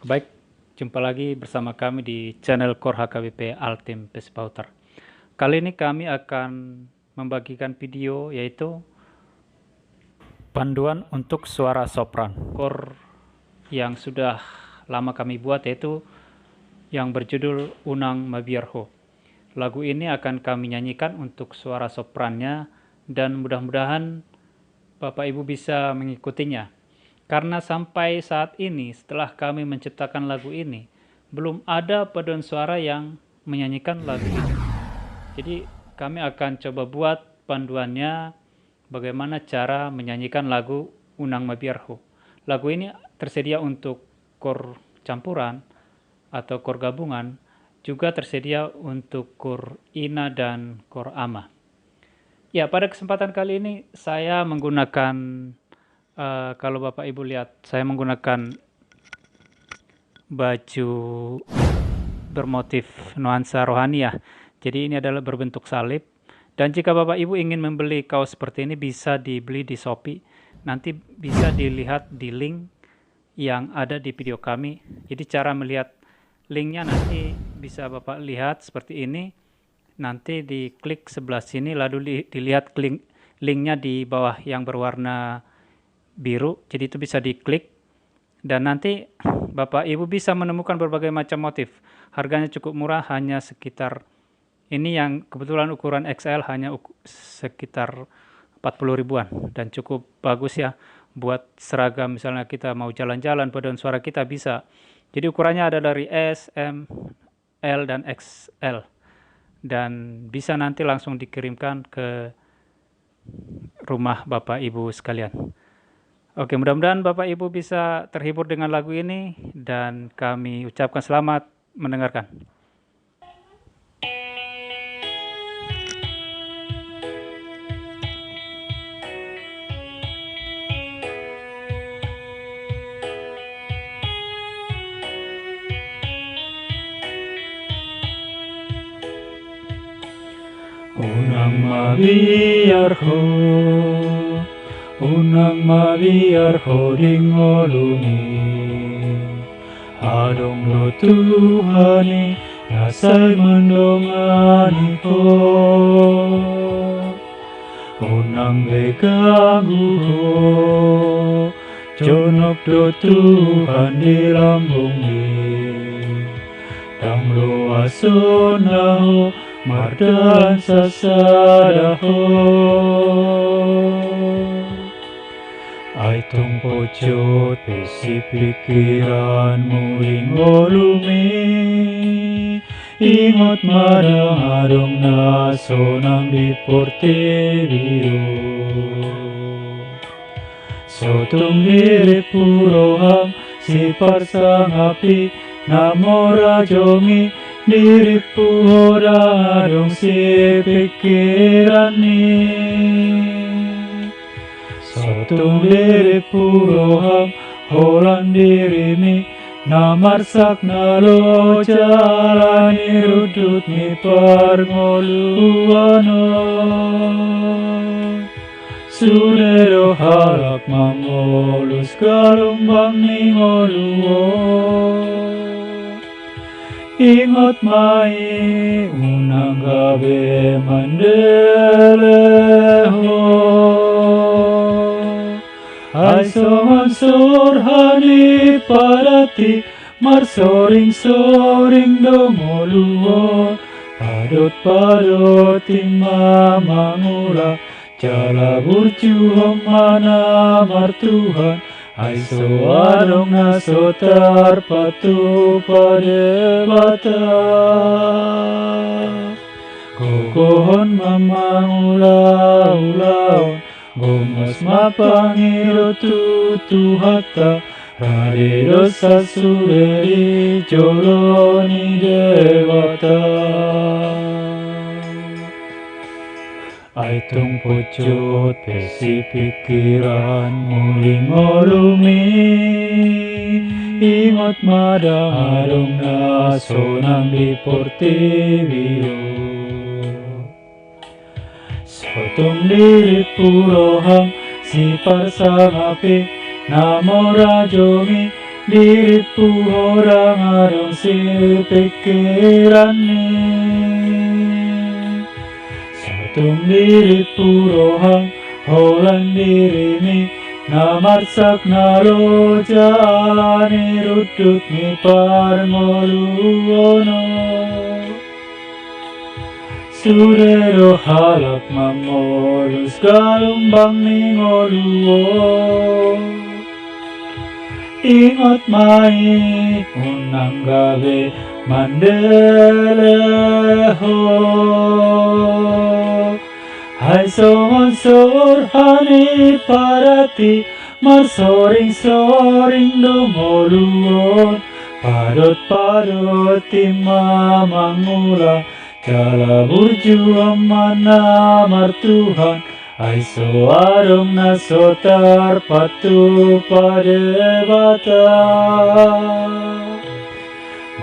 Baik, jumpa lagi bersama kami di channel Core HKBP Altim Pesipauter. Kali ini kami akan membagikan video yaitu panduan untuk suara sopran core yang sudah lama kami buat, yaitu yang berjudul Unang Mabiarho. Lagu ini akan kami nyanyikan untuk suara soprannya dan mudah-mudahan Bapak Ibu bisa mengikutinya. Karena sampai saat ini setelah kami menciptakan lagu ini, belum ada paduan suara yang menyanyikan lagu ini. Jadi kami akan coba buat panduannya bagaimana cara menyanyikan lagu Unang Mabiarho. Lagu ini tersedia untuk core campuran atau core gabungan, juga tersedia untuk core ina dan core ama. Ya, pada kesempatan kali ini saya menggunakan kalau Bapak Ibu lihat, saya menggunakan baju bermotif nuansa rohani ya. Jadi ini adalah berbentuk salib. Dan jika Bapak Ibu ingin membeli kaos seperti ini, bisa dibeli di Shopee. Nanti bisa dilihat di link yang ada di video kami. Jadi cara melihat linknya nanti bisa Bapak lihat seperti ini. Nanti diklik sebelah sini, lalu dilihat linknya di bawah yang berwarna biru, jadi itu bisa diklik dan nanti Bapak Ibu bisa menemukan berbagai macam motif. Harganya cukup murah, hanya sekitar, ini yang kebetulan ukuran XL hanya sekitar 40 ribuan dan cukup bagus ya buat seragam. Misalnya kita mau jalan-jalan, paduan suara kita bisa. Jadi ukurannya ada dari S, M, L dan XL dan bisa nanti langsung dikirimkan ke rumah Bapak Ibu sekalian. Oke, mudah-mudahan Bapak Ibu bisa terhibur dengan lagu ini dan kami ucapkan selamat mendengarkan. Unang mabiarho, unang mabiarho dingoluni, adong lo Tuhani nasay mendongani ko, unang begagu ho, jonok do Tuhan di lambung ni, dang lo asonaho mardan sasadaho. Ay tong pojot besi pikiran muling olumi, ingot madang-adong naso ng diporte biru. Sotong diri puro ham si parsang api namora jongi diri pura dong si pikiran ni. Sotong diri puro ham holan diri mi namarsak nalo jalani rudut mi parngoluano. Sudero halak mangolus galumbang ni ngoluo. Ingot mai unang gabi mandeleho, ay songan-sorhani parati marsoring-soring dongoluo, padot-padot imamangula jala burjuhong mana martuhan. Ay so adong naso tarpatu padebata, kokohon mamangula-ulaon, gomos mapangiro tutuhata, radido sasureri joloni dewata. Ay tong pojot besi pikiran muling olumi, ingot madang-adong naso ng diporte biru. Sotong diri puro ham si parsang api namora jongi diriku orang-orang si pikiran ni satung diriku rohang holan diri ni namarsak naro jalani ruduk ni parngoluono Surero halak mamolus galumbang ni ngoluo Ingot mai unang gabi mandeleho Hai songonsor hani parati marsoring-soring dongoluon Padot-padot timamangula Kala burjuang mana martuhan Ai soarong nasotar patu padebata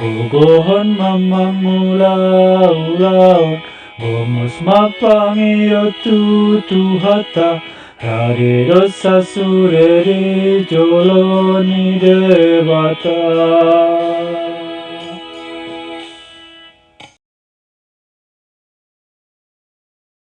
Gogohon mamangula-ulaon Gomos mapangio tutuhata Hari dosa sureri joloni debata